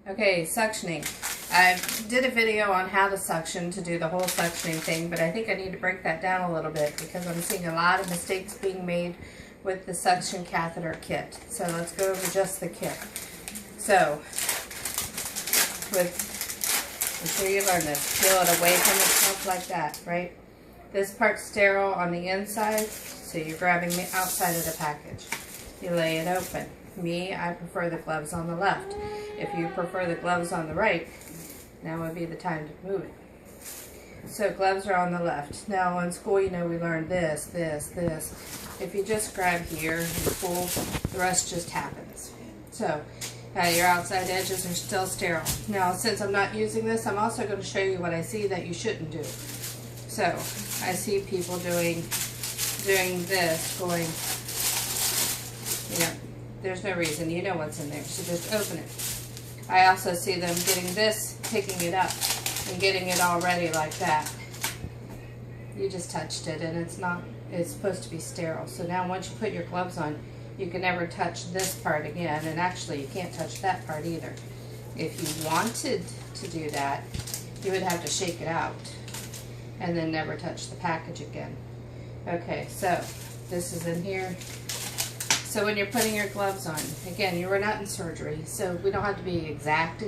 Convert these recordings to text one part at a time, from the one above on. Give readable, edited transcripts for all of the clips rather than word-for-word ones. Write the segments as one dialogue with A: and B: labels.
A: Okay, suctioning. I did a video on how to suction to do the whole suctioning thing, but I think I need to break that down a little bit because I'm seeing a lot of mistakes being made with the suction catheter kit. So let's go over just the kit. So, make sure you learn this. Peel it away from itself like that, right? This part's sterile on the inside, so you're grabbing the outside of the package. You lay it open. Me, I prefer the gloves on the left. If you prefer the gloves on the right, now would be the time to move it. So gloves are on the left. Now in school, you know, we learned this. If you just grab here and pull, the rest just happens. So your outside edges are still sterile. Now since I'm not using this, I'm also going to show you what I see that you shouldn't do. So I see people doing this, going, you know, there's no reason, you know what's in there, so just open it. I also see them getting this, picking it up, and getting it all ready like that. You just touched it, and it's supposed to be sterile. So now once you put your gloves on, you can never touch this part again, and actually you can't touch that part either. If you wanted to do that, you would have to shake it out, and then never touch the package again. Okay, so this is in here. So when you're putting your gloves on, again, you were not in surgery, so we don't have to be exact,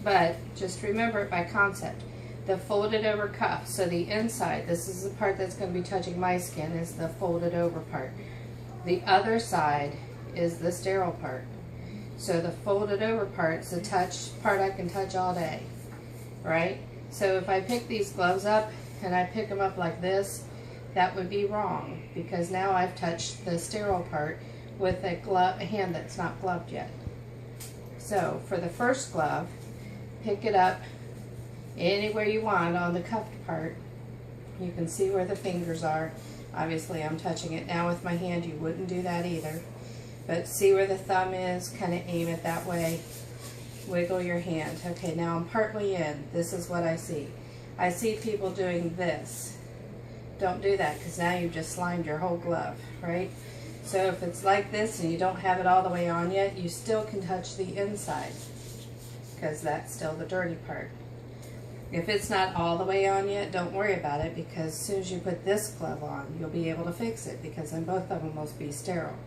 A: but just remember it by concept. The folded over cuff, so the inside, this is the part that's going to be touching my skin, is the folded over part. The other side is the sterile part. So the folded over part is the part I can touch all day, right? So if I pick these gloves up and I pick them up like this, that would be wrong because now I've touched the sterile part with a hand that's not gloved yet. So for the first glove, pick it up anywhere you want on the cuffed part. You can see where the fingers are. Obviously I'm touching it now with my hand. You wouldn't do that either. But see where the thumb is, kind of aim it that way. Wiggle your hand. Okay, now I'm partly in. This is what I see. I see people doing this. Don't do that because now you've just slimed your whole glove, right? So if it's like this and you don't have it all the way on yet, you still can touch the inside because that's still the dirty part. If it's not all the way on yet, don't worry about it because as soon as you put this glove on, you'll be able to fix it because then both of them will be sterile.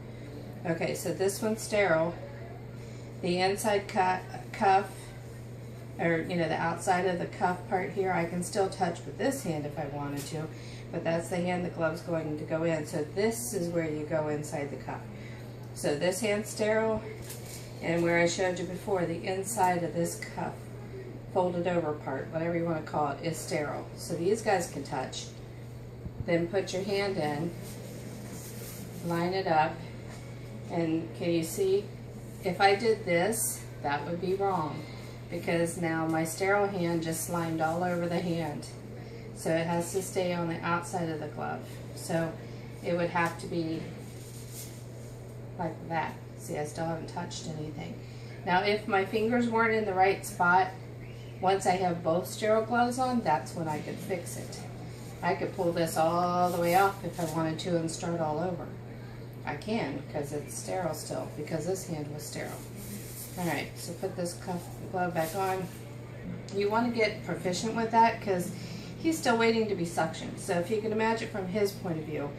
A: Okay, so this one's sterile. The inside cuff, or you know, the outside of the cuff part here, I can still touch with this hand if I wanted to, but that's the hand the glove's going to go in. So this is where you go inside the cuff. So this hand's sterile, and where I showed you before, the inside of this cuff, folded over part, whatever you want to call it, is sterile. So these guys can touch. Then put your hand in, line it up, and can you see? If I did this, that would be wrong because now my sterile hand just slimed all over the hand. So it has to stay on the outside of the glove. So it would have to be like that. See, I still haven't touched anything. Now if my fingers weren't in the right spot, once I have both sterile gloves on, that's when I could fix it. I could pull this all the way off if I wanted to and start all over. I can because it's sterile still because this hand was sterile. Alright, so put this glove back on. You want to get proficient with that because he's still waiting to be suctioned. So if you can imagine from his point of view,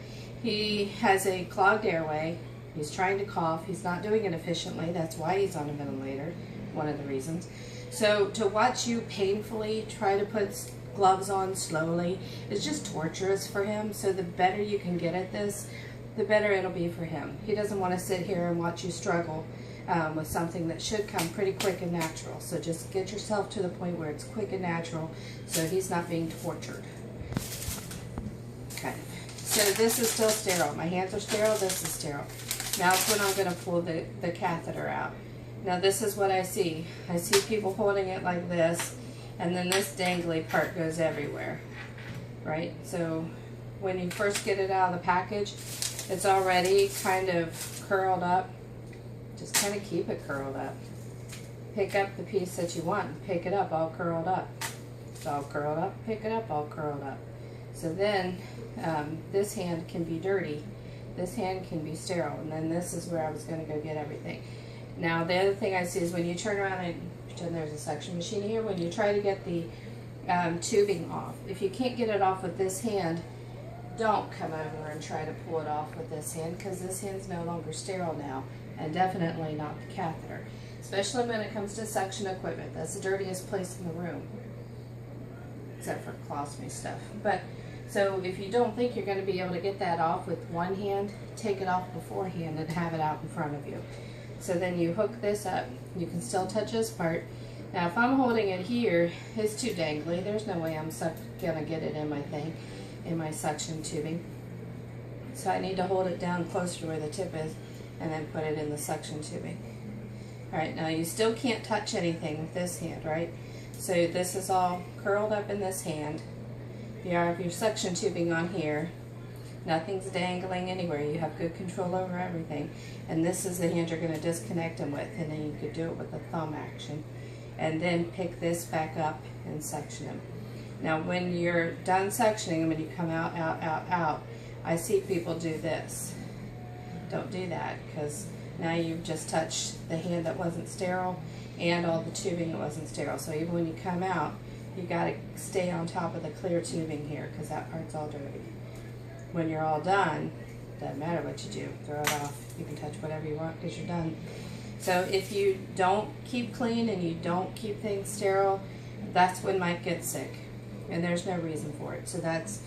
A: he has a clogged airway, he's trying to cough, he's not doing it efficiently, that's why he's on a ventilator, one of the reasons. So to watch you painfully try to put gloves on slowly is just torturous for him. So the better you can get at this, the better it'll be for him. He doesn't want to sit here and watch you struggle with something that should come pretty quick and natural. So just get yourself to the point where it's quick and natural so he's not being tortured. Okay, so this is still sterile. My hands are sterile, this is sterile. Now is when I'm going to pull the catheter out. Now this is what I see. I see people holding it like this, and then this dangly part goes everywhere, right? So when you first get it out of the package, it's already kind of curled up. Just kind of keep it curled up. Pick up the piece that you want. Pick it up all curled up. It's all curled up. Pick it up all curled up. So then this hand can be dirty. This hand can be sterile. And then this is where I was going to go get everything. Now the other thing I see is when you turn around and pretend there's a suction machine here, when you try to get the tubing off, if you can't get it off with this hand, don't come over and try to pull it off with this hand, because this hand's no longer sterile now, and definitely not the catheter. Especially when it comes to suction equipment. That's the dirtiest place in the room, except for colostomy stuff. But so if you don't think you're going to be able to get that off with one hand, take it off beforehand and have it out in front of you. So then you hook this up. You can still touch this part. Now if I'm holding it here, it's too dangly. There's no way I'm going to get it in my thing, in my suction tubing. So I need to hold it down closer to where the tip is and then put it in the suction tubing. Alright, now you still can't touch anything with this hand, right? So this is all curled up in this hand. You have your suction tubing on here. Nothing's dangling anywhere. You have good control over everything. And this is the hand you're going to disconnect them with, and then you could do it with the thumb action. And then pick this back up and suction them. Now when you're done suctioning them and you come out, out, out, out, I see people do this. Don't do that, because now you've just touched the hand that wasn't sterile and all the tubing that wasn't sterile. So even when you come out, you got to stay on top of the clear tubing here, because that part's all dirty. When you're all done, doesn't matter what you do, throw it off. You can touch whatever you want because you're done. So if you don't keep clean and you don't keep things sterile, that's when Mike gets sick, and there's no reason for it. So that's,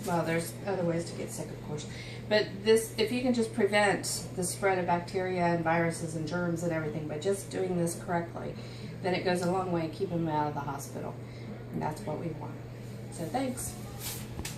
A: well, there's other ways to get sick, of course. But this, if you can just prevent the spread of bacteria and viruses and germs and everything by just doing this correctly, then it goes a long way in keeping them out of the hospital. And that's what we want. So thanks.